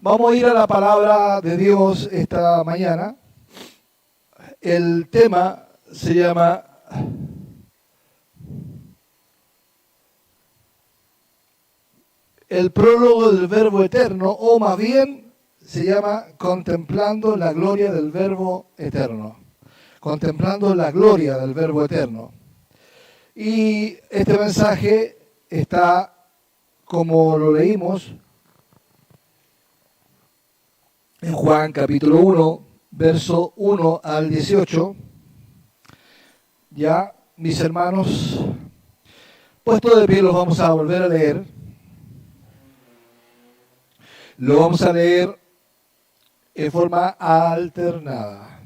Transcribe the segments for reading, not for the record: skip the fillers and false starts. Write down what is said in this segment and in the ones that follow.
Vamos a ir a la palabra de Dios esta mañana. El tema se llama el prólogo del Verbo Eterno, o más bien se llama Contemplando la gloria del Verbo Eterno. Contemplando la gloria del Verbo Eterno. Y este mensaje está, como lo leímos, en Juan capítulo 1, verso 1 al 18. Ya, mis hermanos, puesto de pie, los vamos a volver a leer. Lo vamos a leer en forma alternada.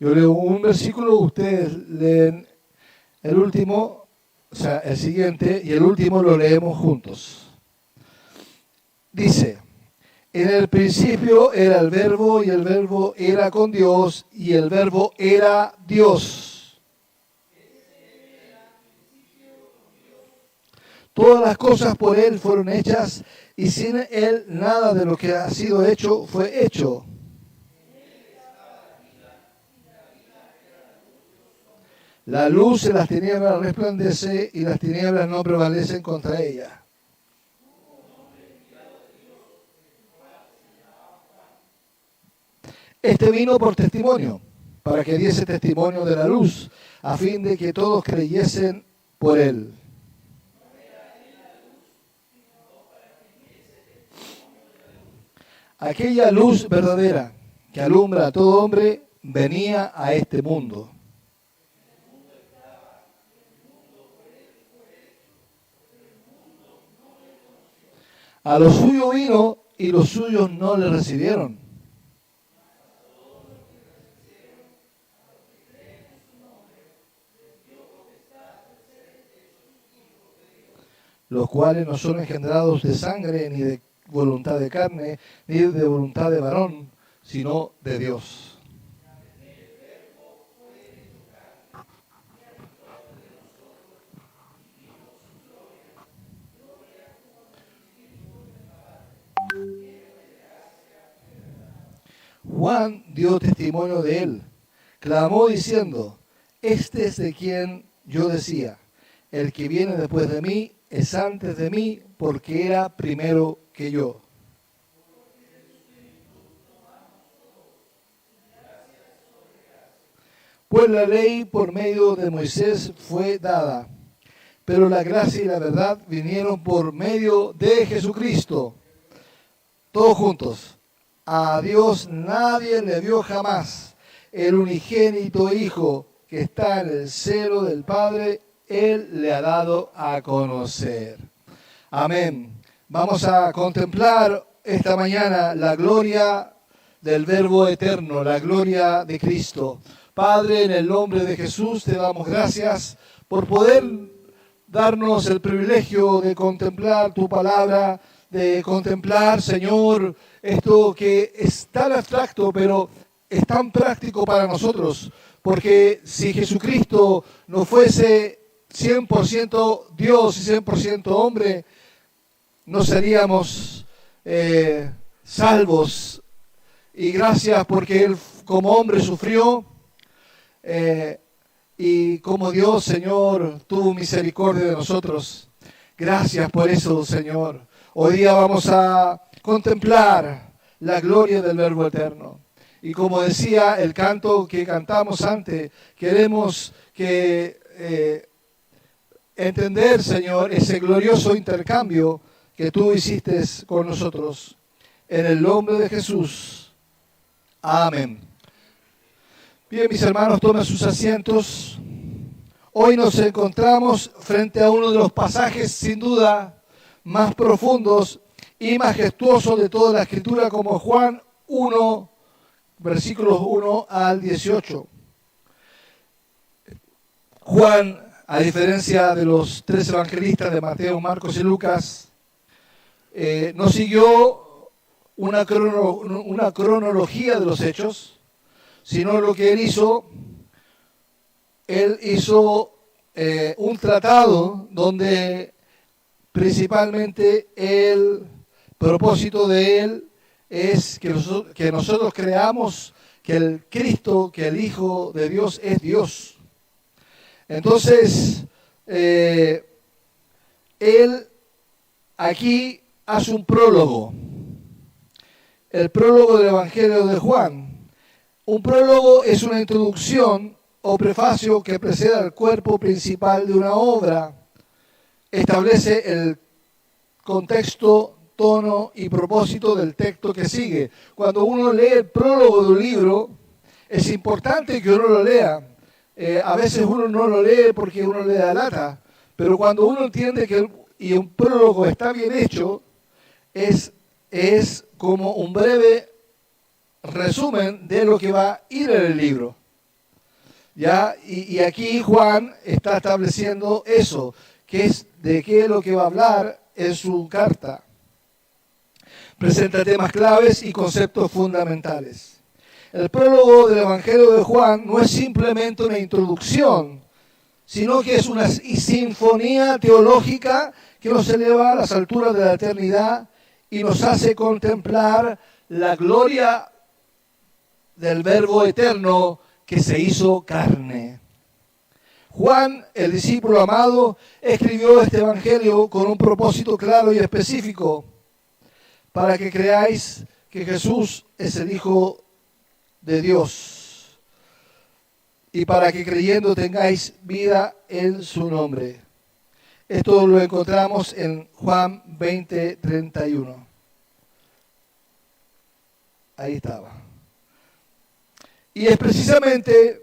Yo leo un versículo, ustedes leen el último, o sea, el siguiente, y el último lo leemos juntos. Dice: en el principio era el Verbo, y el Verbo era con Dios, y el Verbo era Dios. Todas las cosas por Él fueron hechas, y sin Él nada de lo que ha sido hecho fue hecho. La luz en las tinieblas resplandece, y las tinieblas no prevalecen contra ella. Este vino por testimonio, para que diese testimonio de la luz, a fin de que todos creyesen por Él. Aquella luz verdadera que alumbra a todo hombre venía a este mundo. A lo suyo vino, y los suyos no le recibieron. Los cuales no son engendrados de sangre, ni de voluntad de carne, ni de voluntad de varón, sino de Dios. Juan dio testimonio de él, clamó diciendo: este es de quien yo decía, el que viene después de mí es antes de mí, porque era primero que yo. Pues la ley por medio de Moisés fue dada, pero la gracia y la verdad vinieron por medio de Jesucristo. Todos juntos. A Dios nadie le vio jamás. El unigénito Hijo que está en el seno del Padre, Él le ha dado a conocer. Amén. Vamos a contemplar esta mañana la gloria del Verbo Eterno, la gloria de Cristo. Padre, en el nombre de Jesús te damos gracias por poder darnos el privilegio de contemplar tu palabra, de contemplar, Señor, esto que es tan abstracto, pero es tan práctico para nosotros, porque si Jesucristo no fuese 100% Dios y 100% hombre, no seríamos salvos. Y gracias porque Él como hombre sufrió, y como Dios, Señor, tuvo misericordia de nosotros. Gracias por eso, Señor. Hoy día vamos a contemplar la gloria del Verbo Eterno. Y como decía el canto que cantamos antes, queremos entender, Señor, ese glorioso intercambio que tú hiciste con nosotros. En el nombre de Jesús. Amén. Bien, mis hermanos, tomen sus asientos. Hoy nos encontramos frente a uno de los pasajes, sin duda, más profundos y majestuosos de toda la Escritura, como Juan 1, versículos 1 al 18. Juan, a diferencia de los tres evangelistas de Mateo, Marcos y Lucas, no siguió una cronología de los hechos, sino lo que él hizo un tratado donde principalmente el propósito de él es que nosotros creamos que el Cristo, que el Hijo de Dios es Dios. Entonces, él aquí hace un prólogo, el prólogo del Evangelio de Juan. Un prólogo es una introducción o prefacio que precede al cuerpo principal de una obra. Establece el contexto, tono y propósito del texto que sigue. Cuando uno lee el prólogo de un libro, es importante que uno lo lea. A veces uno no lo lee porque uno le da lata, pero cuando uno entiende que un prólogo está bien hecho, es como un breve resumen de lo que va a ir en el libro. ¿Ya? Y aquí Juan está estableciendo eso, que es de qué es lo que va a hablar en su carta. Presenta temas claves y conceptos fundamentales. El prólogo del Evangelio de Juan no es simplemente una introducción, sino que es una sinfonía teológica que nos eleva a las alturas de la eternidad y nos hace contemplar la gloria del Verbo eterno que se hizo carne. Juan, el discípulo amado, escribió este Evangelio con un propósito claro y específico, para que creáis que Jesús es el Hijo de Dios y para que creyendo tengáis vida en su nombre. Esto lo encontramos en Juan 20:31. Ahí estaba. Y es precisamente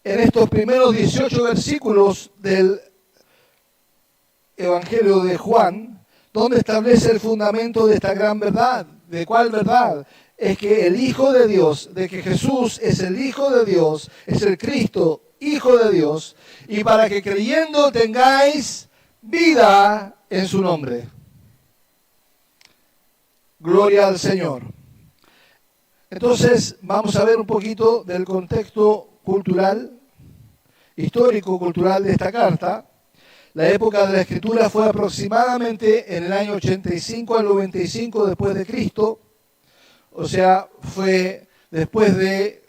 en estos primeros 18 versículos del Evangelio de Juan donde establece el fundamento de esta gran verdad. ¿De cuál verdad? Es que el Hijo de Dios, de que Jesús es el Hijo de Dios, es el Cristo, Hijo de Dios, y para que creyendo tengáis vida en su nombre. Gloria al Señor. Entonces, vamos a ver un poquito del contexto cultural, histórico-cultural de esta carta. La época de la escritura fue aproximadamente en el año 85 al 95 después de Cristo, o sea, fue después de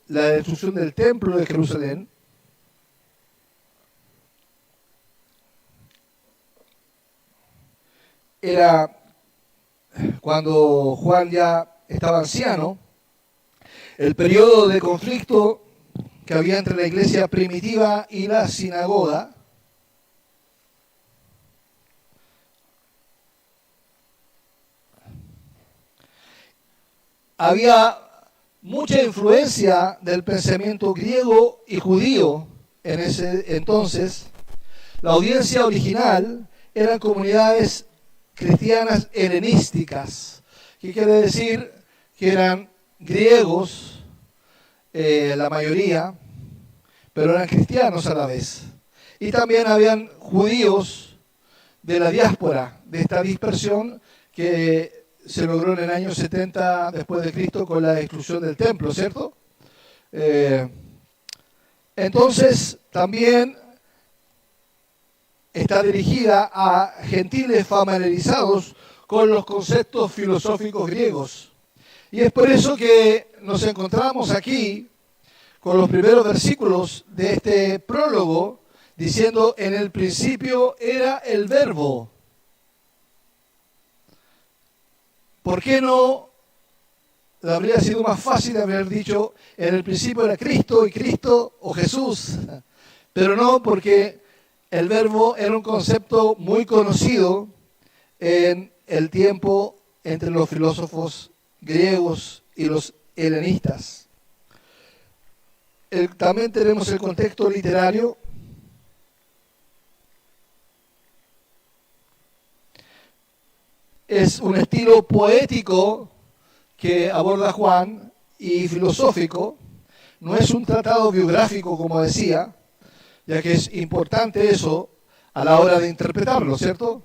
la destrucción del templo de Jerusalén. Era cuando Juan ya estaba anciano, el periodo de conflicto que había entre la iglesia primitiva y la sinagoga. Había mucha influencia del pensamiento griego y judío en ese entonces. La audiencia original eran comunidades cristianas helenísticas, que quiere decir que eran griegos, la mayoría, pero eran cristianos a la vez. Y también habían judíos de la diáspora, de esta dispersión que se logró en el año 70 después de Cristo con la destrucción del templo, ¿cierto? Entonces, también está dirigida a gentiles familiarizados con los conceptos filosóficos griegos. Y es por eso que nos encontramos aquí con los primeros versículos de este prólogo, diciendo, en el principio era el Verbo. ¿Por qué no habría sido más fácil haber dicho, en el principio era Cristo y Cristo o Jesús? Pero no, porque el Verbo era un concepto muy conocido en el tiempo entre los filósofos griegos y los helenistas. También tenemos el contexto literario. Es un estilo poético que aborda Juan y filosófico. No es un tratado biográfico, como decía, ya que es importante eso a la hora de interpretarlo, ¿cierto?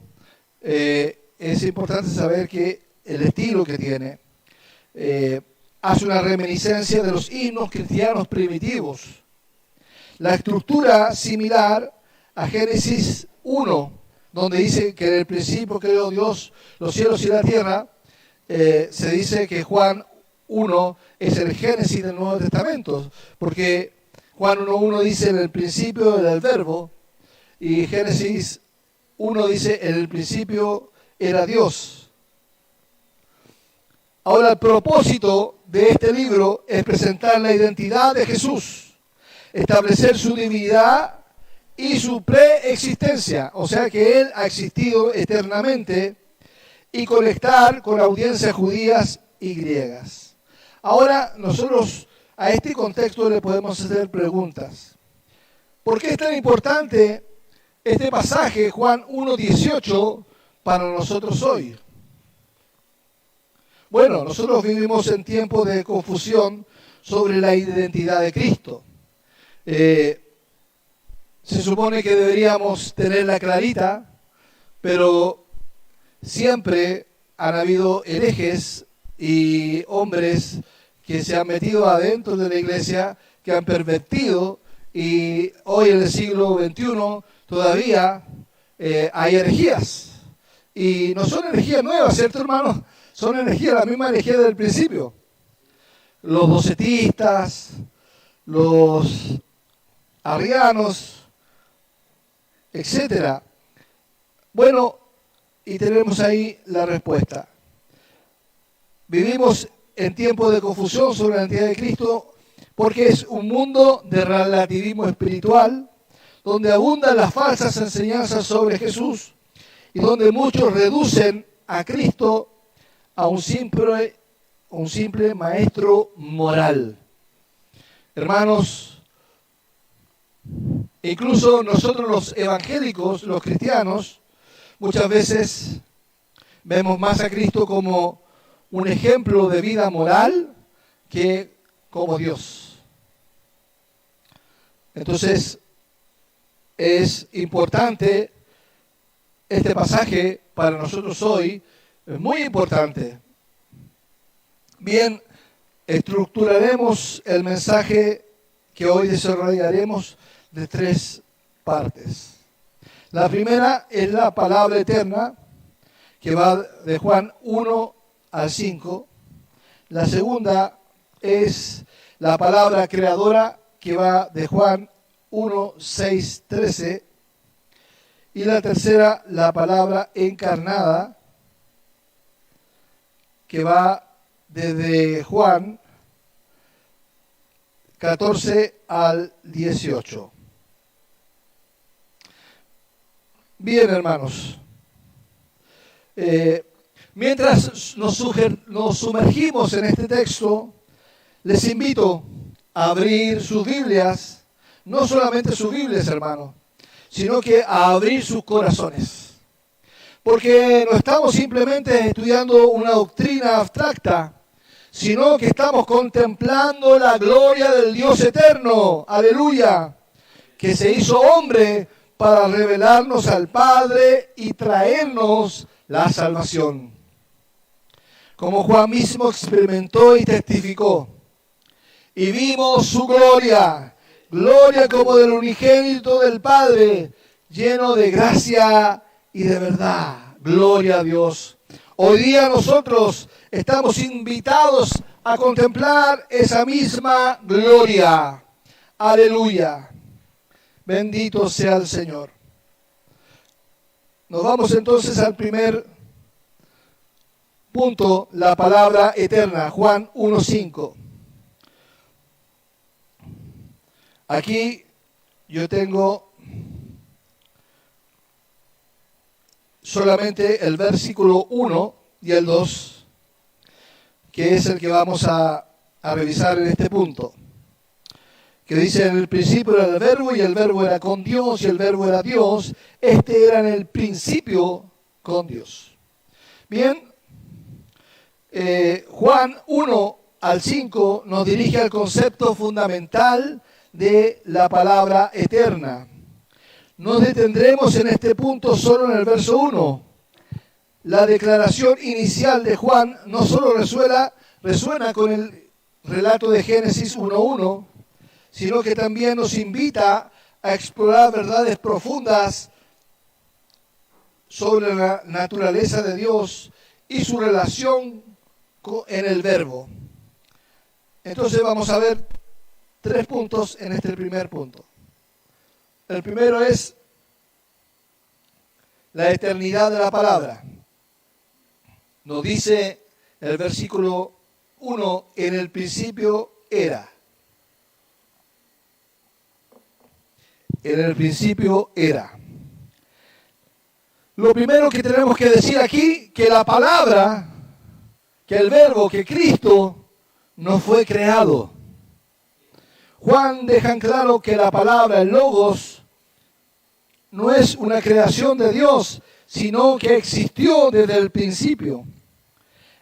Es importante saber que el estilo que tiene hace una reminiscencia de los himnos cristianos primitivos. La estructura similar a Génesis 1, donde dice que en el principio creó Dios los cielos y la tierra, se dice que Juan 1 es el Génesis del Nuevo Testamento, porque Juan 1.1 dice en el principio era el verbo, y Génesis 1 dice en el principio era Dios. Ahora, el propósito de este libro es presentar la identidad de Jesús, establecer su divinidad y su preexistencia, o sea que Él ha existido eternamente, y conectar con audiencias judías y griegas. Ahora, nosotros a este contexto le podemos hacer preguntas. ¿Por qué es tan importante este pasaje, Juan 1.18, para nosotros hoy? Bueno, nosotros vivimos en tiempos de confusión sobre la identidad de Cristo. Se supone que deberíamos tenerla clarita, pero siempre han habido herejes y hombres que se han metido adentro de la iglesia, que han pervertido, y hoy en el siglo XXI todavía hay herejías. Y no son herejías nuevas, ¿cierto, hermano? Son herejías, la misma herejía del principio. Los docetistas, los arrianos, etcétera. Bueno, y tenemos ahí la respuesta. Vivimos en tiempos de confusión sobre la identidad de Cristo porque es un mundo de relativismo espiritual donde abundan las falsas enseñanzas sobre Jesús y donde muchos reducen a Cristo a un simple maestro moral. Hermanos, incluso nosotros los evangélicos, los cristianos, muchas veces vemos más a Cristo como un ejemplo de vida moral que como Dios. Entonces, es importante este pasaje para nosotros hoy, es muy importante. Bien, estructuraremos el mensaje que hoy desarrollaremos de 3 partes. La primera es la palabra eterna, que va de Juan 1 al 5. La segunda es la palabra creadora, que va de Juan 1, 6, 13. Y la tercera, la palabra encarnada, que va desde Juan 14 al 18. Bien, hermanos. Mientras nos sumergimos en este texto, les invito a abrir sus Biblias, no solamente sus Biblias, hermanos, sino que a abrir sus corazones. Porque no estamos simplemente estudiando una doctrina abstracta, sino que estamos contemplando la gloria del Dios eterno, aleluya, que se hizo hombre para revelarnos al Padre y traernos la salvación. Como Juan mismo experimentó y testificó, y vimos su gloria, gloria como del unigénito del Padre, lleno de gracia y de verdad. Gloria a Dios. Hoy día nosotros estamos invitados a contemplar esa misma gloria. Aleluya. Bendito sea el Señor. Nos vamos entonces al primer punto, la palabra eterna, Juan 1:5. Aquí yo tengo solamente el versículo 1 y el 2, que es el que vamos a revisar en este punto. Que dice, en el principio era el verbo, y el verbo era con Dios, y el verbo era Dios. Este era en el principio con Dios. Bien, Juan 1 al 5 nos dirige al concepto fundamental de la palabra eterna. Nos detendremos en este punto solo en el verso 1. La declaración inicial de Juan no solo resuena con el relato de Génesis 1:1, sino que también nos invita a explorar verdades profundas sobre la naturaleza de Dios y su relación en el verbo. Entonces vamos a ver 3 puntos en este primer punto. El primero es la eternidad de la palabra. Nos dice el versículo 1, en el principio era. En el principio era. Lo primero que tenemos que decir aquí, que la palabra, que el verbo, que Cristo no fue creado. Juan deja en claro que la palabra, el logos, no es una creación de Dios, sino que existió desde el principio.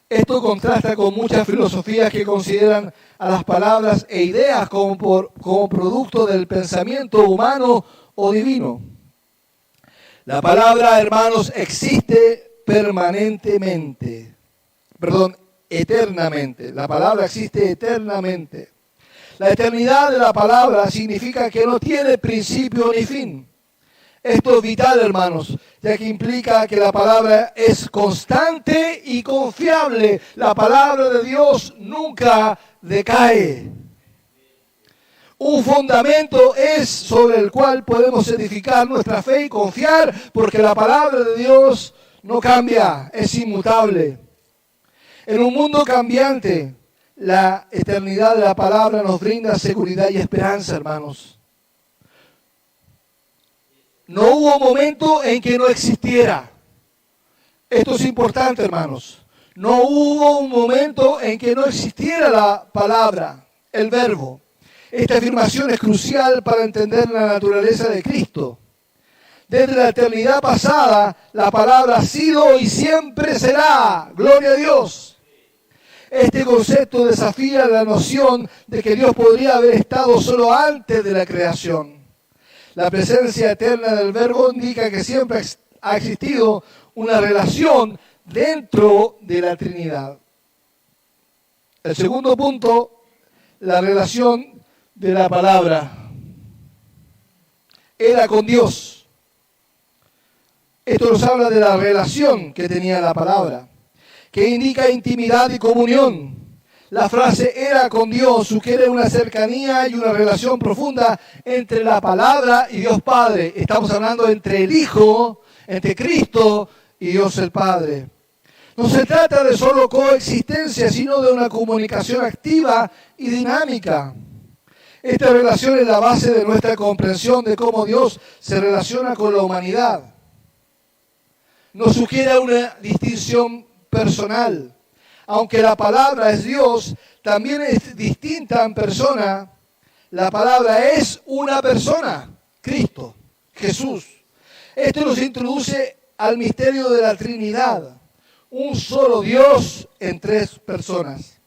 Esto contrasta con muchas filosofías que consideran a las palabras e ideas como producto del pensamiento humano o divino. La palabra, hermanos, existe eternamente. La palabra existe eternamente. La eternidad de la palabra significa que no tiene principio ni fin. Esto es vital, hermanos, ya que implica que la palabra es constante y confiable. La palabra de Dios nunca decae. Un fundamento es sobre el cual podemos edificar nuestra fe y confiar, porque la palabra de Dios no cambia, es inmutable. En un mundo cambiante, la eternidad de la palabra nos brinda seguridad y esperanza, hermanos. No hubo momento en que no existiera. Esto es importante, hermanos. No hubo un momento en que no existiera la palabra, el verbo. Esta afirmación es crucial para entender la naturaleza de Cristo. Desde la eternidad pasada, la palabra ha sido y siempre será. ¡Gloria a Dios! Este concepto desafía la noción de que Dios podría haber estado solo antes de la creación. La presencia eterna del Verbo indica que siempre ha existido una relación dentro de la Trinidad. El segundo punto, la relación de la palabra. Era con Dios. Esto nos habla de la relación que tenía la palabra, que indica intimidad y comunión. La frase era con Dios sugiere una cercanía y una relación profunda entre la palabra y Dios Padre. Estamos hablando entre el Hijo, entre Cristo y Dios el Padre. No se trata de solo coexistencia, sino de una comunicación activa y dinámica. Esta relación es la base de nuestra comprensión de cómo Dios se relaciona con la humanidad. Nos sugiere una distinción personal. Aunque la palabra es Dios, también es distinta en persona. La palabra es una persona, Cristo, Jesús. Esto nos introduce al misterio de la Trinidad, un solo Dios en 3 personas.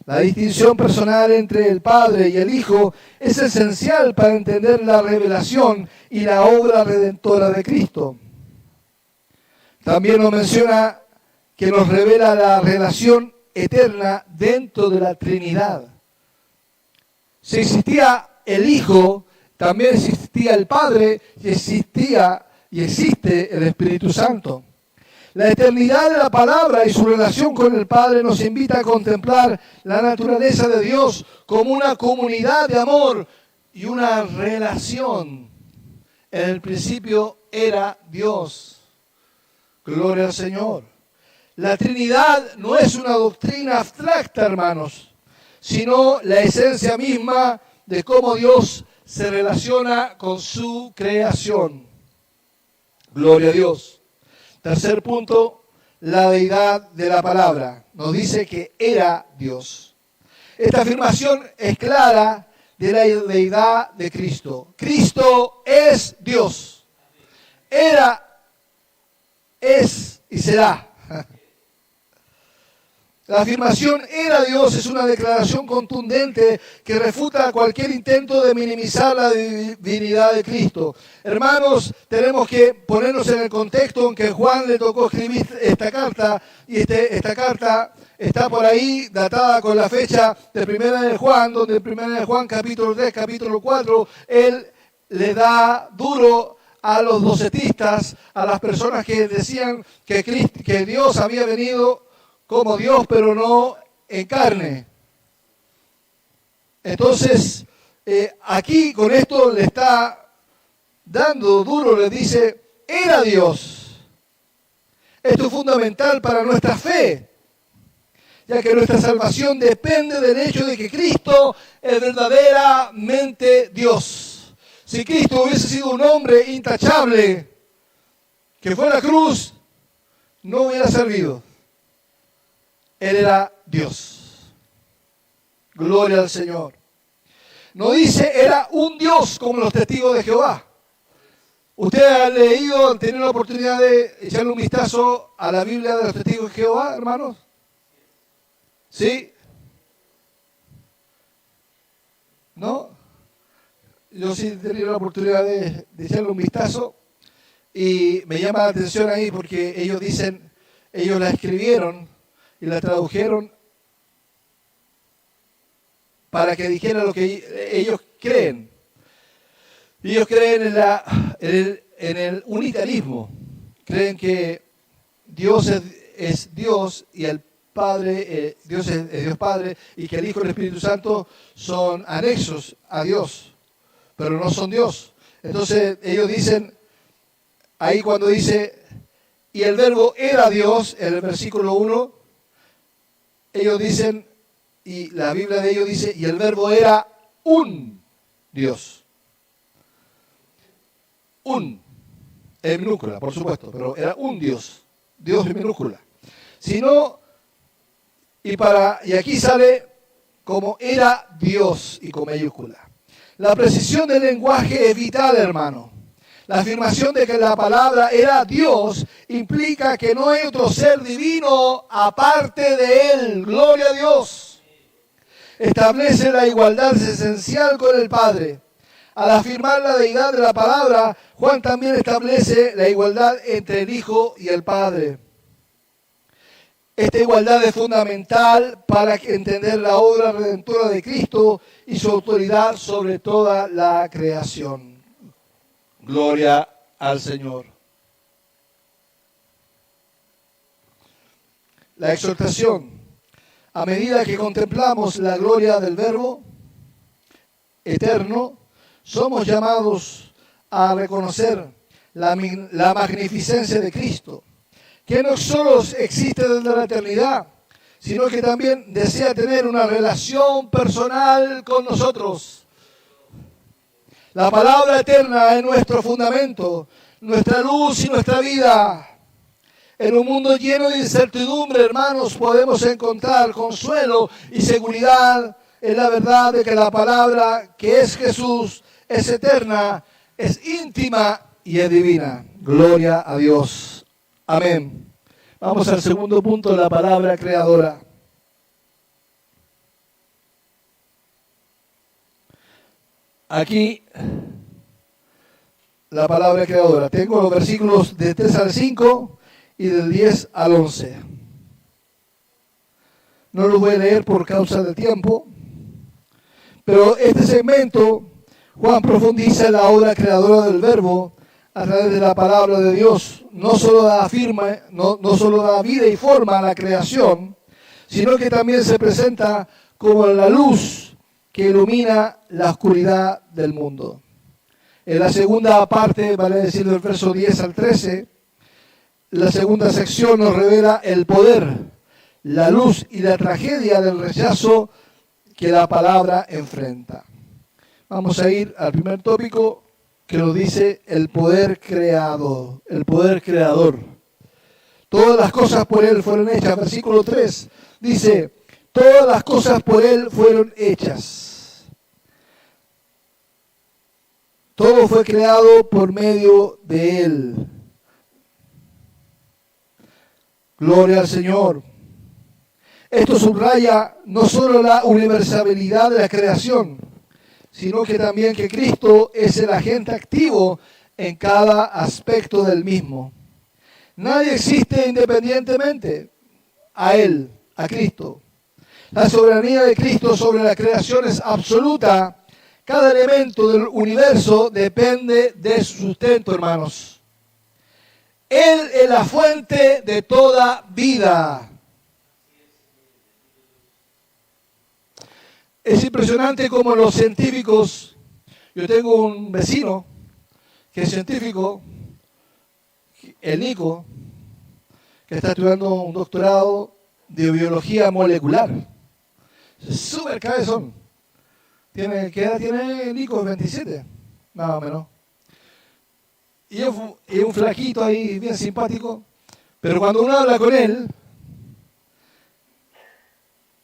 La distinción personal entre el Padre y el Hijo es esencial para entender la revelación y la obra redentora de Cristo. También nos menciona que nos revela la relación eterna dentro de la Trinidad. Si existía el Hijo, también existía el Padre y existía y existe el Espíritu Santo. La eternidad de la palabra y su relación con el Padre nos invita a contemplar la naturaleza de Dios como una comunidad de amor y una relación. En el principio era Dios. Gloria al Señor. La Trinidad no es una doctrina abstracta, hermanos, sino la esencia misma de cómo Dios se relaciona con su creación. Gloria a Dios. Tercer punto, la deidad de la palabra. Nos dice que era Dios. Esta afirmación es clara de la deidad de Cristo. Cristo es Dios. Era, es y será. La afirmación era Dios es una declaración contundente que refuta cualquier intento de minimizar la divinidad de Cristo. Hermanos, tenemos que ponernos en el contexto en que Juan le tocó escribir esta carta, y esta carta está por ahí datada con la fecha de Primera de Juan, donde en Primera de Juan capítulo 3, capítulo 4, él le da duro a los docetistas, a las personas que decían que Dios había venido como Dios, pero no en carne. Entonces, aquí con esto le está dando duro, le dice, era Dios. Esto es fundamental para nuestra fe, ya que nuestra salvación depende del hecho de que Cristo es verdaderamente Dios. Si Cristo hubiese sido un hombre intachable, que fue a la cruz, no hubiera servido. Él era Dios. Gloria al Señor. No dice era un Dios como los testigos de Jehová. ¿Usted ha leído, ha tenido la oportunidad de echarle un vistazo a la Biblia de los testigos de Jehová, hermanos? ¿Sí? ¿No? Yo sí he tenido la oportunidad de echarle un vistazo y me llama la atención ahí porque ellos dicen, ellos la escribieron y la tradujeron para que dijera lo que ellos creen. Ellos creen en el unitarismo. Creen que Dios es Dios y el Padre, Dios es Dios Padre, y que el Hijo y el Espíritu Santo son anexos a Dios, pero no son Dios. Entonces ellos dicen, ahí cuando dice, y el verbo era Dios, en el versículo 1, ellos dicen, y la Biblia de ellos dice, y el verbo era un Dios. Un, en minúscula, por supuesto, pero era un Dios, Dios en minúscula. Sino, y aquí sale como era Dios y con mayúscula. La precisión del lenguaje es vital, hermano. La afirmación de que la palabra era Dios implica que no hay otro ser divino aparte de Él. Gloria a Dios. Establece la igualdad esencial con el Padre. Al afirmar la deidad de la palabra, Juan también establece la igualdad entre el Hijo y el Padre. Esta igualdad es fundamental para entender la obra redentora de Cristo y su autoridad sobre toda la creación. Gloria al Señor. La exhortación. A medida que contemplamos la gloria del Verbo eterno, somos llamados a reconocer la magnificencia de Cristo, que no solo existe desde la eternidad, sino que también desea tener una relación personal con nosotros. La palabra eterna es nuestro fundamento, nuestra luz y nuestra vida. En un mundo lleno de incertidumbre, hermanos, podemos encontrar consuelo y seguridad en la verdad de que la palabra, que es Jesús, es eterna, es íntima y es divina. Gloria a Dios. Amén. Vamos al segundo punto de la palabra creadora. Aquí, la palabra creadora. Tengo los versículos de 3 al 5 y del 10 al 11. No los voy a leer por causa del tiempo, pero este segmento, Juan profundiza en la obra creadora del Verbo a través de la palabra de Dios. No solo da vida y forma a la creación, sino que también se presenta como la luz que ilumina la oscuridad del mundo. En la segunda parte, vale decir del verso 10 al 13, la segunda sección nos revela el poder, la luz y la tragedia del rechazo que la palabra enfrenta. Vamos a ir al primer tópico que nos dice el poder creado, el poder creador. Todas las cosas por Él fueron hechas. Versículo 3 dice, todas las cosas por Él fueron hechas. Todo fue creado por medio de Él. Gloria al Señor. Esto subraya no solo la universalidad de la creación, sino que también que Cristo es el agente activo en cada aspecto del mismo. Nadie existe independientemente a Él, a Cristo. La soberanía de Cristo sobre la creación es absoluta. Cada elemento del universo depende de su sustento, hermanos. Él es la fuente de toda vida. Es impresionante cómo los científicos, yo tengo un vecino que es científico, el Nico, que está estudiando un doctorado de biología molecular. Súper cabezón. ¿Qué edad tiene Nico? 27, más o menos. Y es un flaquito ahí, bien simpático. Pero cuando uno habla con él,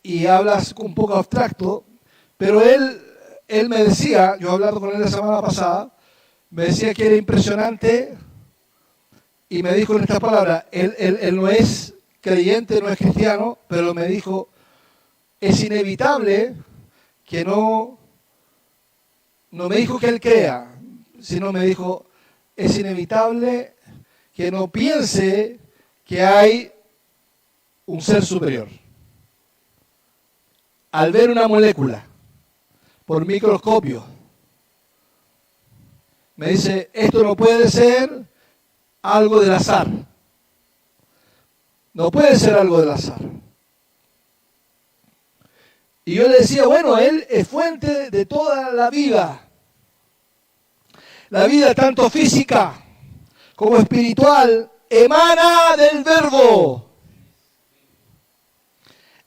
y hablas un poco abstracto, pero él me decía, yo he hablado con él la semana pasada, me decía que era impresionante, y me dijo en esta palabra, él no es creyente, no es cristiano, pero me dijo, es inevitable que no me dijo que él crea, sino me dijo, es inevitable que no piense que hay un ser superior. Al ver una molécula por microscopio, me dice, esto no puede ser algo del azar. No puede ser algo del azar. Y yo le decía, bueno, él es fuente de toda la vida. La vida tanto física como espiritual emana del Verbo.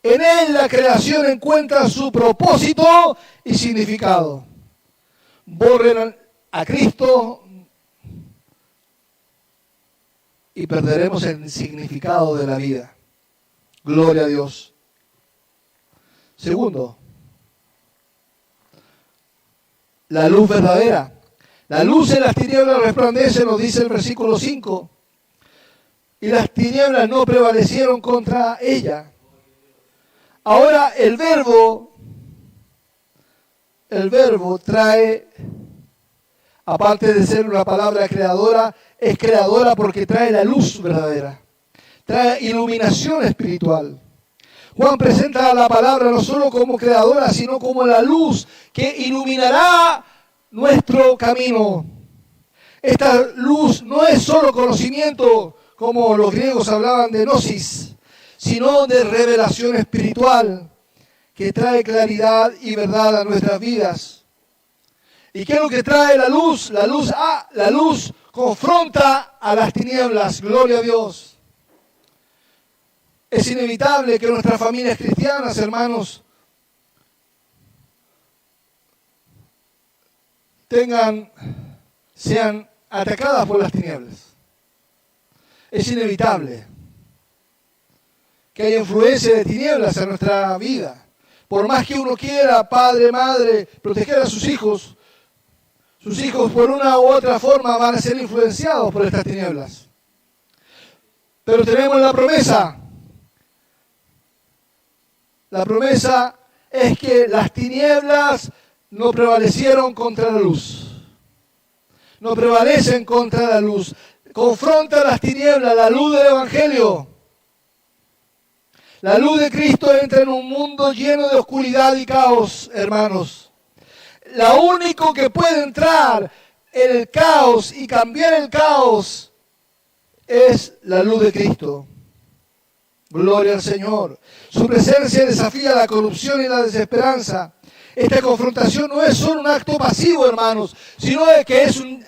En él la creación encuentra su propósito y significado. Borren a Cristo y perderemos el significado de la vida. Gloria a Dios. Segundo, la luz verdadera. La luz en las tinieblas resplandece, nos dice el versículo 5, y las tinieblas no prevalecieron contra ella. Ahora el verbo trae, aparte de ser una palabra creadora, es creadora porque trae la luz verdadera, trae iluminación espiritual. Juan presenta la palabra no solo como creadora, sino como la luz que iluminará nuestro camino. Esta luz no es solo conocimiento, como los griegos hablaban de gnosis, sino de revelación espiritual que trae claridad y verdad a nuestras vidas. ¿Y qué es lo que trae la luz? La luz confronta a las tinieblas. Gloria a Dios. Es inevitable que nuestras familias cristianas, hermanos, sean atacadas por las tinieblas. Es inevitable que haya influencia de tinieblas en nuestra vida. Por más que uno quiera, padre, madre, proteger a sus hijos por una u otra forma van a ser influenciados por estas tinieblas. Pero tenemos la promesa. La promesa es que las tinieblas no prevalecieron contra la luz. No prevalecen contra la luz. Confronta las tinieblas, la luz del Evangelio. La luz de Cristo entra en un mundo lleno de oscuridad y caos, hermanos. Lo único que puede entrar en el caos y cambiar el caos es la luz de Cristo. Gloria al Señor. Su presencia desafía la corrupción y la desesperanza. Esta confrontación no es solo un acto pasivo, hermanos, sino que es un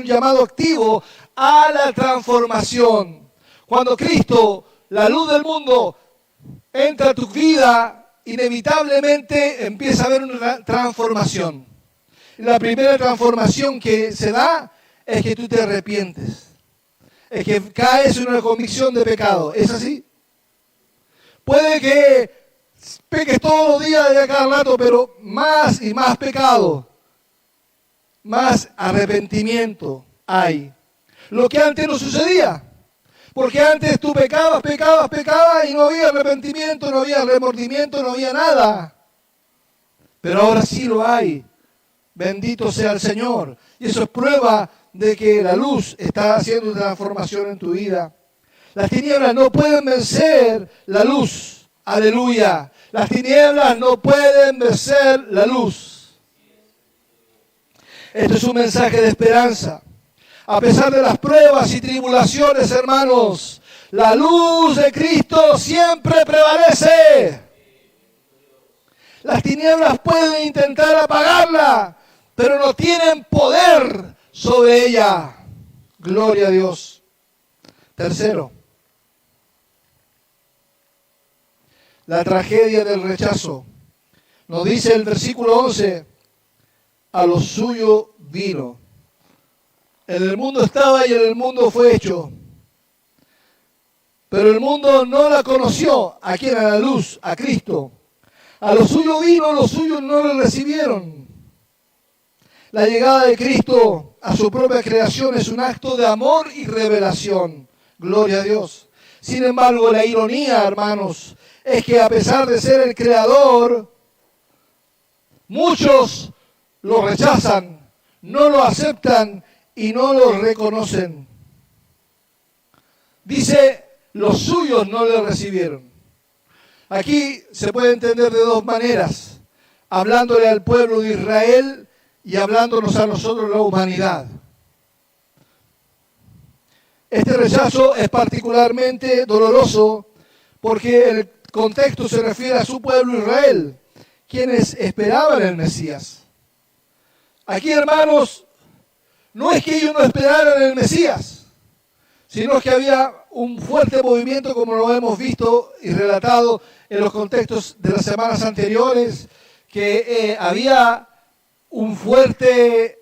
llamado activo a la transformación. Cuando Cristo, la luz del mundo, entra a tu vida, inevitablemente empieza a haber una transformación. La primera transformación que se da es que tú te arrepientes. Es que caes en una convicción de pecado. ¿Es así? Puede que peques todos los días de cada rato, pero más y más pecado, más arrepentimiento hay. Lo que antes no sucedía. Porque antes tú pecabas y no había arrepentimiento, no había remordimiento, no había nada. Pero ahora sí lo hay. Bendito sea el Señor. Y eso es prueba de que la luz está haciendo una transformación en tu vida. Las tinieblas no pueden vencer la luz. Aleluya. Las tinieblas no pueden vencer la luz. Este es un mensaje de esperanza. A pesar de las pruebas y tribulaciones, hermanos, la luz de Cristo siempre prevalece. Las tinieblas pueden intentar apagarla, pero no tienen poder sobre ella. Gloria a Dios. Tercero, la tragedia del rechazo. Nos dice el versículo 11, a lo suyo vino. En el mundo estaba y en el mundo fue hecho. Pero el mundo no la conoció. ¿A quién? A la luz, a Cristo. A lo suyo vino, los suyos no lo recibieron. La llegada de Cristo a su propia creación es un acto de amor y revelación. Gloria a Dios. Sin embargo, la ironía, hermanos, es que a pesar de ser el creador, muchos lo rechazan, no lo aceptan y no lo reconocen. Dice, los suyos no le recibieron. Aquí se puede entender de dos maneras, hablándole al pueblo de Israel y hablándonos a nosotros, la humanidad. Este rechazo es particularmente doloroso porque el contexto se refiere a su pueblo Israel, quienes esperaban el Mesías. Aquí, hermanos, no es que ellos no esperaran el Mesías, sino que había un fuerte movimiento, como lo hemos visto y relatado en los contextos de las semanas anteriores, que había un fuerte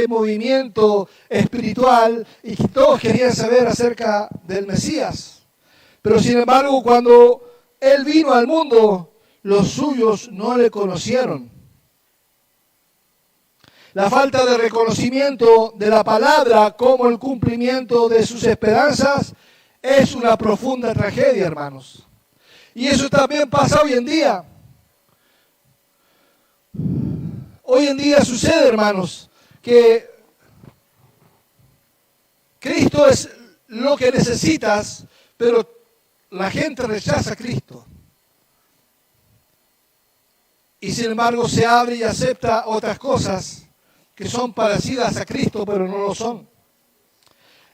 movimiento espiritual y que todos querían saber acerca del Mesías. Pero sin embargo, cuando Él vino al mundo, los suyos no le conocieron. La falta de reconocimiento de la palabra como el cumplimiento de sus esperanzas es una profunda tragedia, hermanos. Y eso también pasa hoy en día. Hoy en día sucede, hermanos, que Cristo es lo que necesitas, pero la gente rechaza a Cristo. Y sin embargo se abre y acepta otras cosas que son parecidas a Cristo, pero no lo son.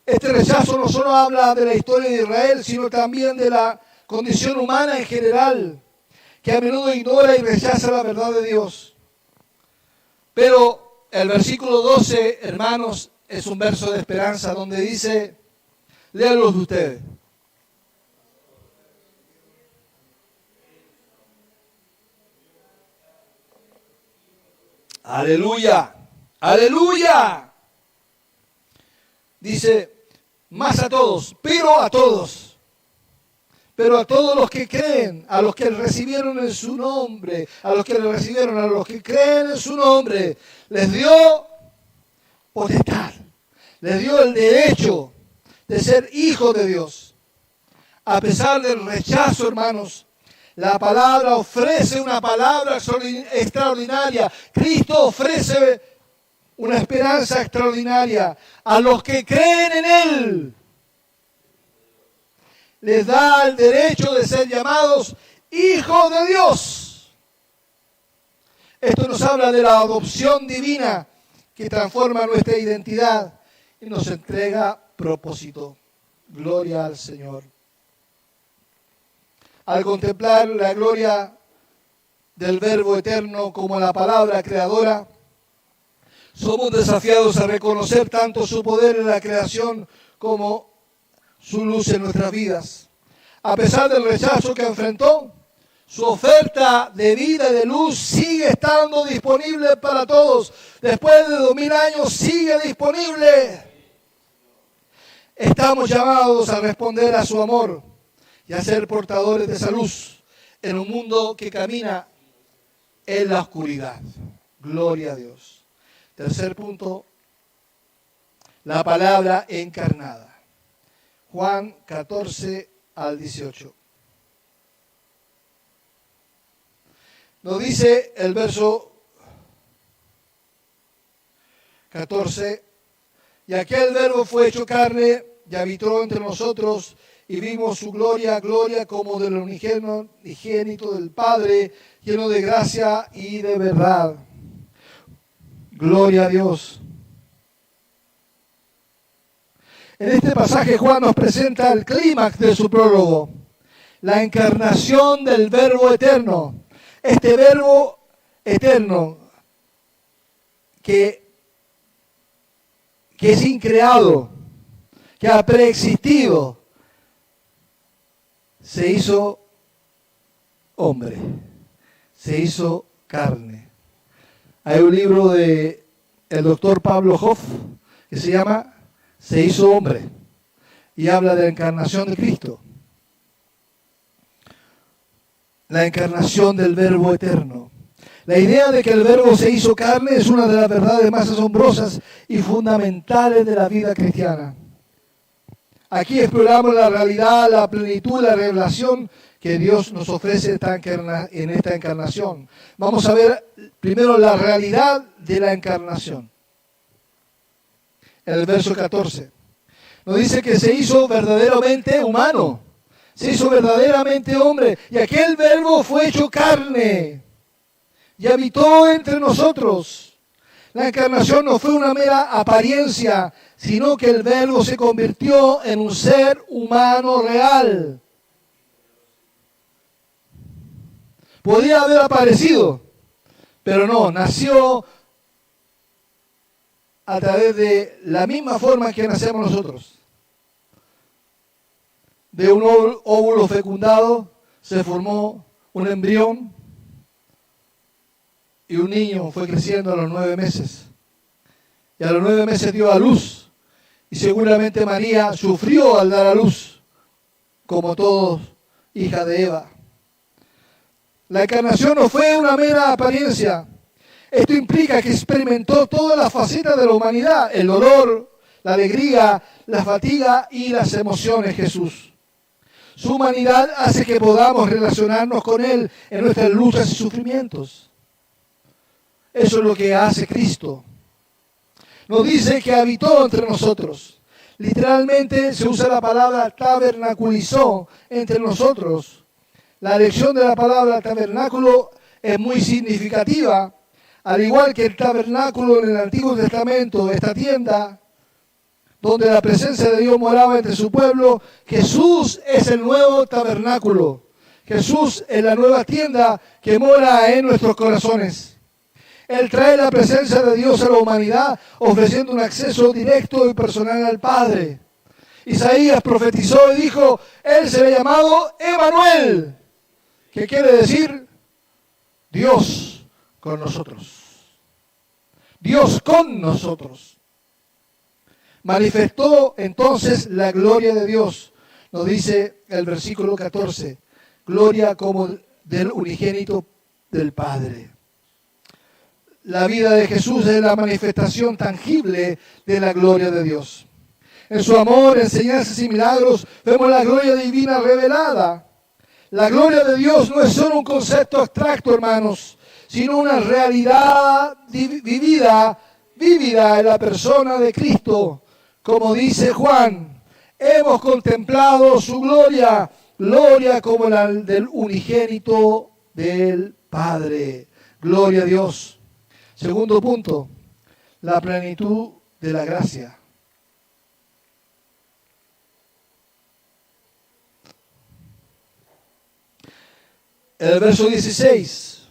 Este rechazo no solo habla de la historia de Israel, sino también de la condición humana en general, que a menudo ignora y rechaza la verdad de Dios. Pero el versículo 12, hermanos, es un verso de esperanza donde dice, léanlos ustedes. Aleluya, aleluya. Dice, más a todos, pero a todos los que creen, a los que recibieron en su nombre, a los que creen en su nombre, les dio potestad, les dio el derecho de ser hijos de Dios. A pesar del rechazo, hermanos, la palabra ofrece una palabra extraordinaria. Cristo ofrece una esperanza extraordinaria a los que creen en Él. Les da el derecho de ser llamados hijos de Dios. Esto nos habla de la adopción divina que transforma nuestra identidad y nos entrega propósito. Gloria al Señor. Al contemplar la gloria del Verbo eterno como la palabra creadora, somos desafiados a reconocer tanto su poder en la creación como su luz en nuestras vidas. A pesar del rechazo que enfrentó, su oferta de vida y de luz sigue estando disponible para todos. Después de 2000 años sigue disponible. Estamos llamados a responder a su amor y a ser portadores de esa luz en un mundo que camina en la oscuridad. Gloria a Dios. Tercer punto, la palabra encarnada. Juan 14 al 18. Nos dice el verso 14, y aquel verbo fue hecho carne y habitó entre nosotros y vimos su gloria, gloria como del unigénito del Padre, lleno de gracia y de verdad. Gloria a Dios. En este pasaje Juan nos presenta el clímax de su prólogo, la encarnación del Verbo eterno. Este verbo eterno que es increado, que ha preexistido, se hizo hombre, se hizo carne. Hay un libro de el doctor Pablo Hoff que se llama Se hizo hombre y habla de la encarnación de Cristo, la encarnación del verbo eterno. La idea de que el verbo se hizo carne es una de las verdades más asombrosas y fundamentales de la vida cristiana. Aquí exploramos la realidad, la plenitud, la revelación que Dios nos ofrece en esta encarnación. Vamos a ver primero la realidad de la encarnación. En el verso 14 nos dice que se hizo verdaderamente humano, se hizo verdaderamente hombre, y aquel verbo fue hecho carne y habitó entre nosotros. La encarnación no fue una mera apariencia, sino que el verbo se convirtió en un ser humano real. Podía haber aparecido, pero no, nació a través de la misma forma que nacemos nosotros. De un óvulo fecundado se formó un embrión y un niño fue creciendo a los 9 meses. Y a los 9 meses dio a luz. Y seguramente María sufrió al dar a luz, como todos, hija de Eva. La encarnación no fue una mera apariencia. Esto implica que experimentó todas las facetas de la humanidad: el dolor, la alegría, la fatiga y las emociones. Jesús. Su humanidad hace que podamos relacionarnos con Él en nuestras luchas y sufrimientos. Eso es lo que hace Cristo. Nos dice que habitó entre nosotros. Literalmente se usa la palabra tabernaculizó entre nosotros. La elección de la palabra tabernáculo es muy significativa. Al igual que el tabernáculo en el Antiguo Testamento, esta tienda donde la presencia de Dios moraba entre su pueblo, Jesús es el nuevo tabernáculo. Jesús es la nueva tienda que mora en nuestros corazones. Él trae la presencia de Dios a la humanidad, ofreciendo un acceso directo y personal al Padre. Isaías profetizó y dijo, Él será llamado Emmanuel, que quiere decir Dios con nosotros. Dios con nosotros. Manifestó entonces la gloria de Dios. Nos dice el versículo 14, gloria como del unigénito del Padre. La vida de Jesús es la manifestación tangible de la gloria de Dios. En su amor, enseñanzas y milagros vemos la gloria divina revelada. La gloria de Dios no es solo un concepto abstracto, hermanos, sino una realidad vivida en la persona de Cristo. Como dice Juan, hemos contemplado su gloria, gloria como la del unigénito del Padre. Gloria a Dios. Segundo punto, la plenitud de la gracia. El verso 16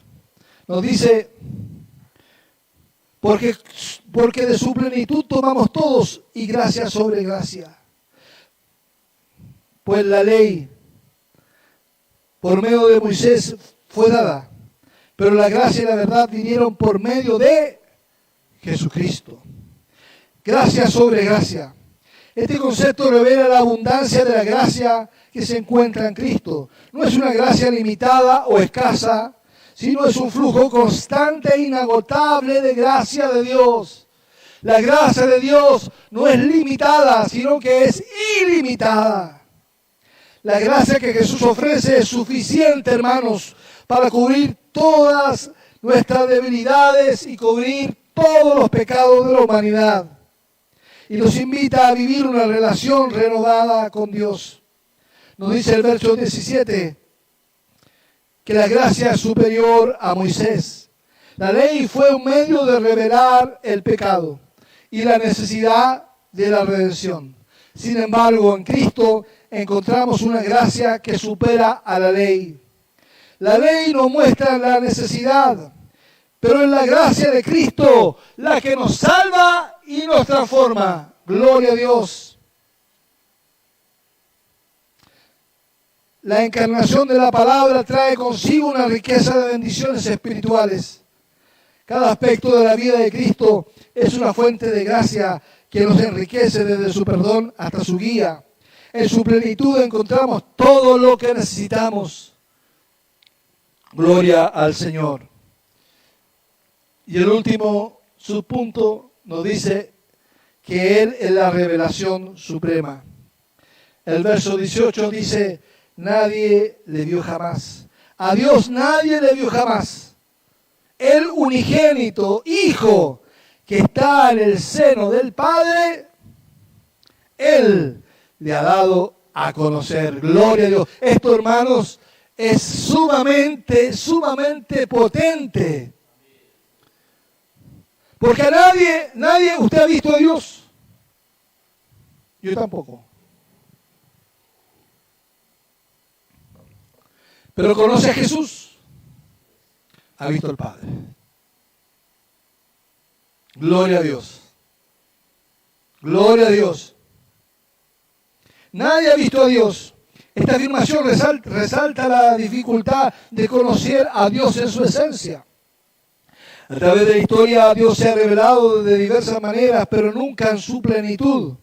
nos dice, porque de su plenitud tomamos todos y gracia sobre gracia. Pues la ley por medio de Moisés fue dada, pero la gracia y la verdad vinieron por medio de Jesucristo. Gracia sobre gracia. Este concepto revela la abundancia de la gracia que se encuentra en Cristo. No es una gracia limitada o escasa, sino es un flujo constante e inagotable de gracia de Dios. La gracia de Dios no es limitada, sino que es ilimitada. La gracia que Jesús ofrece es suficiente, hermanos, para cubrir todas nuestras debilidades y cubrir todos los pecados de la humanidad. Y nos invita a vivir una relación renovada con Dios. Nos dice el verso 17 que la gracia es superior a Moisés. La ley fue un medio de revelar el pecado y la necesidad de la redención. Sin embargo, en Cristo encontramos una gracia que supera a la ley. La ley nos muestra la necesidad, pero es la gracia de Cristo la que nos salva y nos transforma. Gloria a Dios. La encarnación de la palabra trae consigo una riqueza de bendiciones espirituales. Cada aspecto de la vida de Cristo es una fuente de gracia que nos enriquece desde su perdón hasta su guía. En su plenitud encontramos todo lo que necesitamos. Gloria al Señor. Y el último subpunto nos dice que Él es la revelación suprema. El verso 18 dice, nadie le vio jamás. A Dios nadie le vio jamás. El unigénito Hijo que está en el seno del Padre, Él le ha dado a conocer. Gloria a Dios. Esto, hermanos, es sumamente potente. Porque a nadie, ¿usted ha visto a Dios? Yo tampoco. Pero conoce a Jesús, ha visto al Padre. Gloria a Dios. Gloria a Dios. Nadie ha visto a Dios. Esta afirmación resalta la dificultad de conocer a Dios en su esencia. A través de la historia Dios se ha revelado de diversas maneras, pero nunca en su plenitud.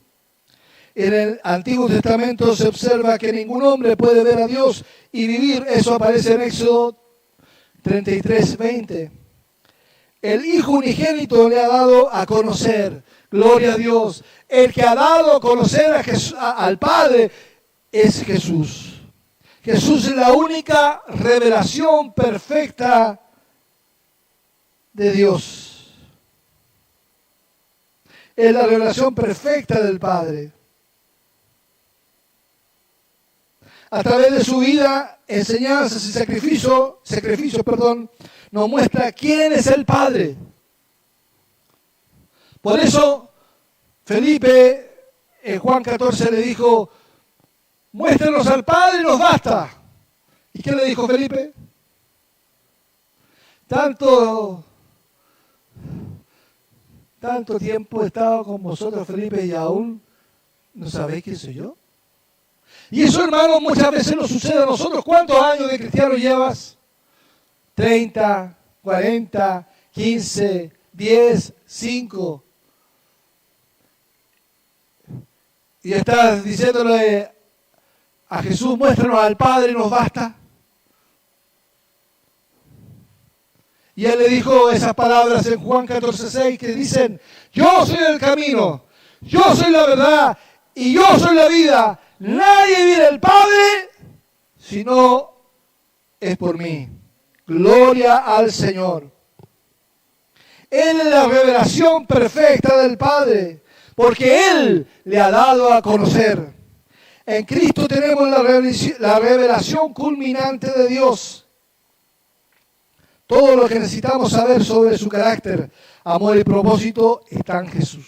En el Antiguo Testamento se observa que ningún hombre puede ver a Dios y vivir. Eso aparece en Éxodo 33:20. El Hijo unigénito le ha dado a conocer. Gloria a Dios. El que ha dado a conocer al Padre es Jesús. Jesús es la única revelación perfecta de Dios. Es la revelación perfecta del Padre. A través de su vida, enseñanzas y sacrificio, nos muestra quién es el Padre. Por eso, Felipe en Juan 14 le dijo, muéstrenos al Padre y nos basta. ¿Y qué le dijo Felipe? Tanto tiempo he estado con vosotros, Felipe, y aún no sabéis quién soy yo. Y eso, hermanos, muchas veces nos sucede a nosotros. ¿Cuántos años de cristiano llevas? 30, 40, 15, 10, 5. Y estás diciéndole a Jesús, muéstranos al Padre y nos basta. Y él le dijo esas palabras en Juan 14:6 que dicen, yo soy el camino, yo soy la verdad y yo soy la vida. Nadie viene al Padre si no es por mí. Gloria al Señor. Él es la revelación perfecta del Padre, porque Él le ha dado a conocer. En Cristo tenemos la revelación culminante de Dios. Todo lo que necesitamos saber sobre su carácter, amor y propósito está en Jesús.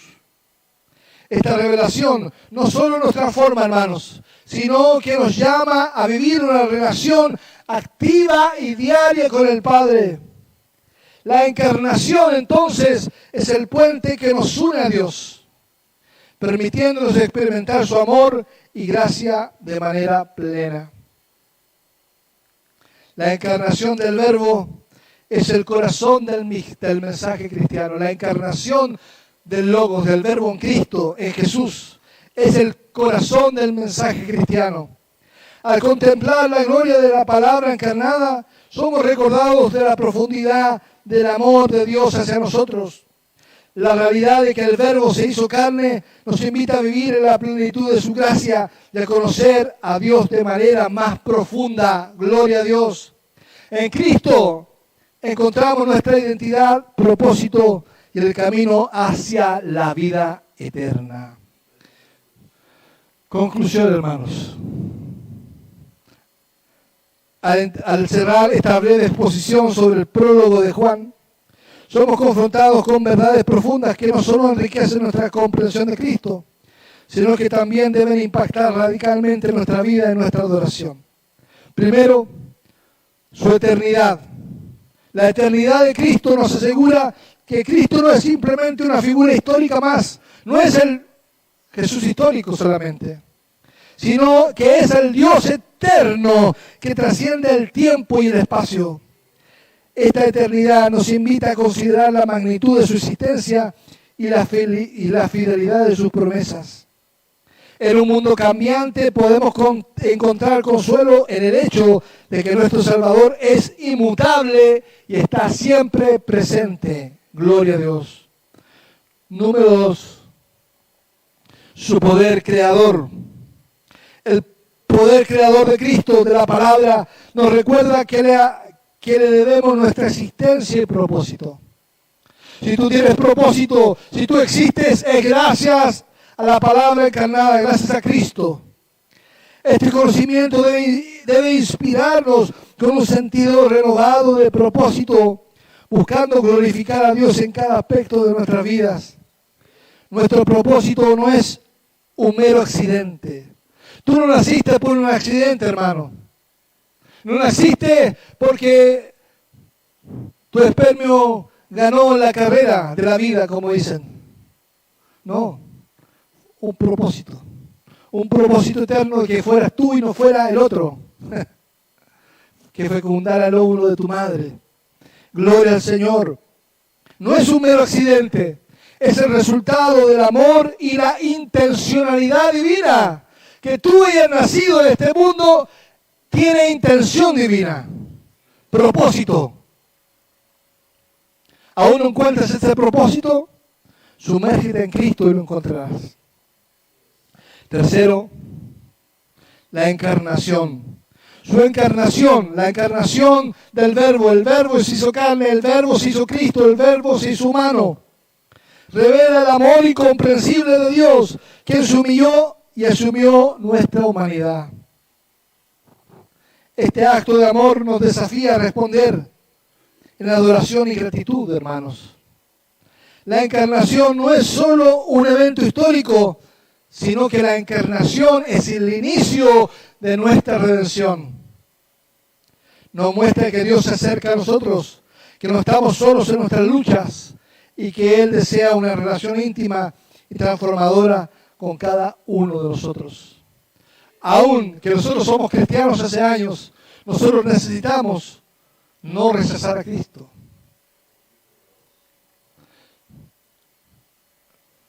Esta revelación no solo nos transforma, hermanos, sino que nos llama a vivir una relación activa y diaria con el Padre. La encarnación, entonces, es el puente que nos une a Dios, permitiéndonos experimentar su amor y gracia de manera plena. La encarnación del Verbo es el corazón del mensaje cristiano. La encarnación del Logos, del Verbo en Cristo, en Jesús, es el corazón del mensaje cristiano. Al contemplar la gloria de la palabra encarnada, somos recordados de la profundidad del amor de Dios hacia nosotros. La realidad de que el Verbo se hizo carne nos invita a vivir en la plenitud de su gracia y a conocer a Dios de manera más profunda. Gloria a Dios. En Cristo encontramos nuestra identidad, propósito y el camino hacia la vida eterna. Conclusión, hermanos. Al cerrar esta breve exposición sobre el prólogo de Juan, somos confrontados con verdades profundas que no solo enriquecen nuestra comprensión de Cristo, sino que también deben impactar radicalmente nuestra vida y nuestra adoración. Primero, su eternidad. La eternidad de Cristo nos asegura que Cristo no es simplemente una figura histórica más, no es el Jesús histórico solamente, sino que es el Dios eterno que trasciende el tiempo y el espacio. Esta eternidad nos invita a considerar la magnitud de su existencia y la fidelidad de sus promesas. En un mundo cambiante podemos encontrar consuelo en el hecho de que nuestro Salvador es inmutable y está siempre presente. Gloria a Dios. Número 2. Su poder creador. El poder creador de Cristo, de la palabra, nos recuerda que le debemos nuestra existencia y propósito. Si tú tienes propósito, si tú existes, es gracias a la palabra encarnada, gracias a Cristo. Este conocimiento debe inspirarnos con un sentido renovado de propósito, buscando glorificar a Dios en cada aspecto de nuestras vidas. Nuestro propósito no es un mero accidente. Tú no naciste por un accidente, hermano. No naciste porque tu espermio ganó la carrera de la vida, como dicen. No, un propósito eterno de que fueras tú y no fuera el otro, que fecundara el óvulo de tu madre. Gloria al Señor. No es un mero accidente, es el resultado del amor y la intencionalidad divina. Que tú hayas nacido en este mundo tiene intención divina, propósito. ¿Aún no encuentras ese propósito? Sumérgete en Cristo y lo encontrarás. Tercero, la encarnación. Su encarnación, la encarnación del Verbo. El Verbo se hizo carne, el Verbo se hizo Cristo, el Verbo se hizo humano. Revela el amor incomprensible de Dios, quien se humilló y asumió nuestra humanidad. Este acto de amor nos desafía a responder en adoración y gratitud, hermanos. La encarnación no es solo un evento histórico, sino que la encarnación es el inicio de nuestra redención. Nos muestra que Dios se acerca a nosotros, que no estamos solos en nuestras luchas y que Él desea una relación íntima y transformadora con cada uno de nosotros. Aún que nosotros somos cristianos hace años, nosotros necesitamos no rechazar a Cristo.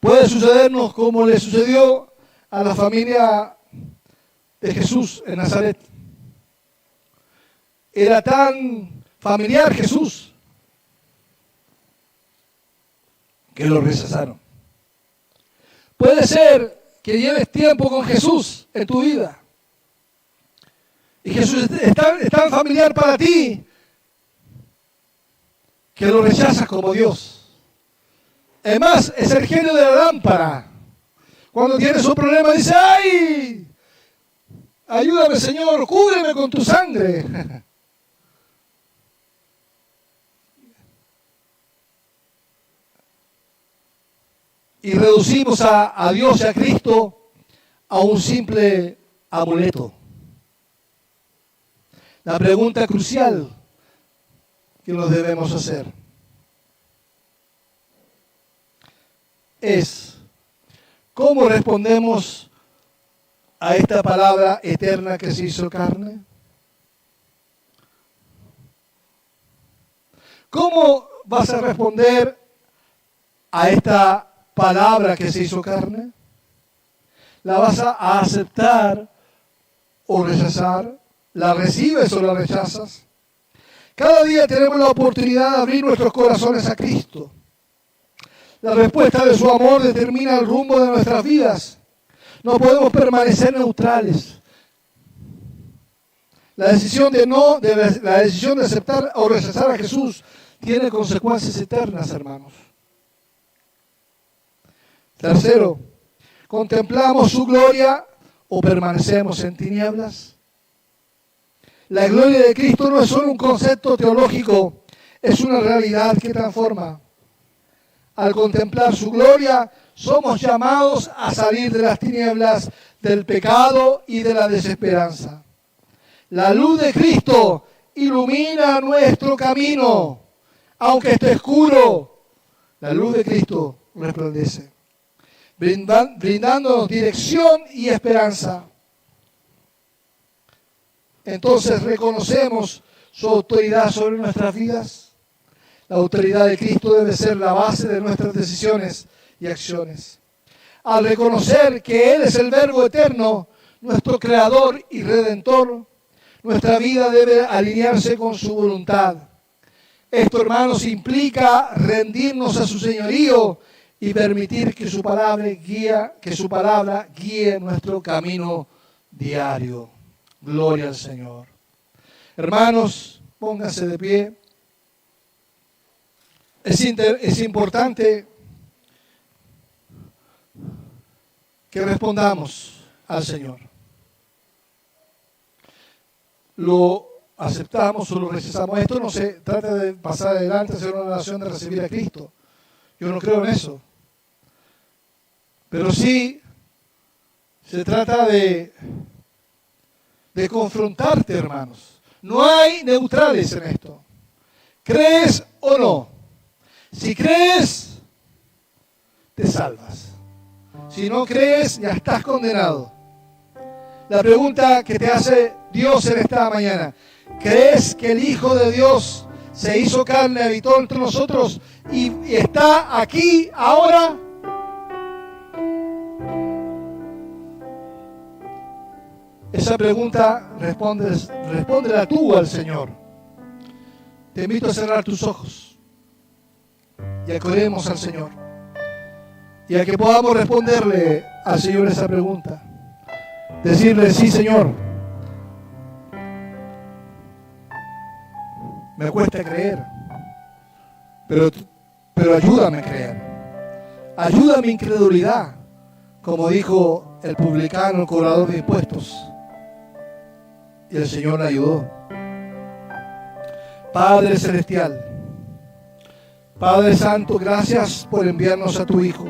Puede sucedernos como le sucedió a la familia de Jesús en Nazaret. Era tan familiar Jesús que lo rechazaron. Puede ser que lleves tiempo con Jesús en tu vida y Jesús es tan familiar para ti que lo rechazas como Dios. Además, es el genio de la lámpara. Cuando tienes un problema, dice, ¡ay! Ayúdame, Señor, cúbreme con tu sangre. Y reducimos a Dios y a Cristo a un simple amuleto. La pregunta crucial que nos debemos hacer es, ¿cómo respondemos a esta palabra eterna que se hizo carne? ¿Cómo vas a responder a esta palabra que se hizo carne? ¿La vas a aceptar o rechazar? ¿La recibes o la rechazas? Cada día tenemos la oportunidad de abrir nuestros corazones a Cristo. La respuesta de su amor determina el rumbo de nuestras vidas. No podemos permanecer neutrales. La decisión de aceptar o rechazar a Jesús tiene consecuencias eternas, hermanos. Tercero, ¿contemplamos su gloria o permanecemos en tinieblas? La gloria de Cristo no es solo un concepto teológico, es una realidad que transforma. Al contemplar su gloria, somos llamados a salir de las tinieblas del pecado y de la desesperanza. La luz de Cristo ilumina nuestro camino. Aunque esté oscuro, la luz de Cristo resplandece, brindándonos dirección y esperanza. Entonces reconocemos su autoridad sobre nuestras vidas. La autoridad de Cristo debe ser la base de nuestras decisiones y acciones. Al reconocer que Él es el Verbo eterno, nuestro Creador y Redentor, nuestra vida debe alinearse con su voluntad. Esto, hermanos, implica rendirnos a su señorío y permitir que su palabra guíe nuestro camino diario. Gloria al Señor. Hermanos, pónganse de pie. Es importante que respondamos al Señor. Lo aceptamos o lo rechazamos. Esto no se trata de pasar adelante, hacer una oración de recibir a Cristo. Yo no creo en eso. Pero sí se trata de confrontarte, hermanos. No hay neutrales en esto. ¿Crees o no? Si crees, te salvas. Si no crees, ya estás condenado. La pregunta que te hace Dios en esta mañana: ¿crees que el Hijo de Dios se hizo carne, habitó entre nosotros y está aquí ahora? Esa pregunta respóndela tú al Señor. Te invito a cerrar tus ojos y a que oremos al Señor y a que podamos responderle al Señor esa pregunta. Decirle: sí, Señor, me cuesta creer, pero ayúdame a creer. Ayuda mi incredulidad, como dijo el publicano, el cobrador de impuestos. Y el Señor le ayudó. Padre Celestial, Padre Santo, gracias por enviarnos a tu Hijo,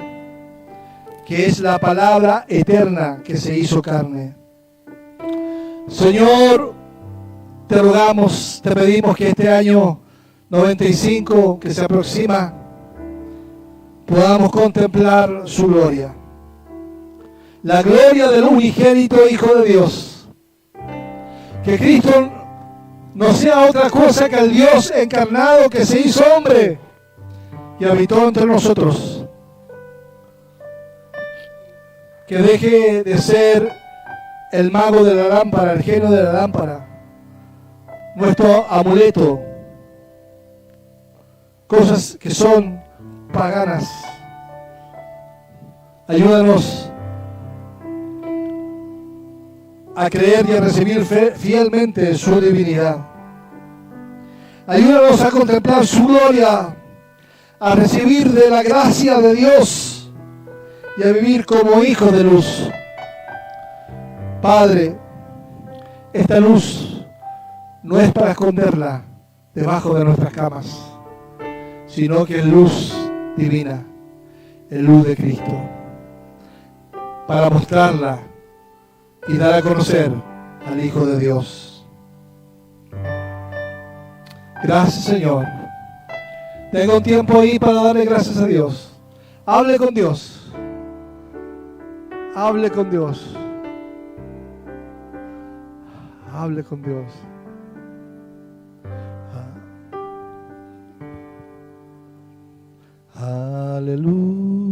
que es la palabra eterna que se hizo carne. Señor, te rogamos, te pedimos que este año 95 que se aproxima, podamos contemplar su gloria. La gloria del unigénito Hijo de Dios. Que Cristo no sea otra cosa que el Dios encarnado que se hizo hombre y habitó entre nosotros. Que deje de ser el mago de la lámpara, el genio de la lámpara, nuestro amuleto, cosas que son paganas. Ayúdanos a creer y a recibir fielmente su divinidad. Ayúdanos a contemplar su gloria, a recibir de la gracia de Dios y a vivir como hijos de luz. Padre, esta luz no es para esconderla debajo de nuestras camas, sino que es luz divina, es luz de Cristo, para mostrarla y dar a conocer al Hijo de Dios. Gracias, Señor. Tengo un tiempo ahí para darle gracias a Dios. Hable con Dios. Hable con Dios. Hable con Dios. Aleluya.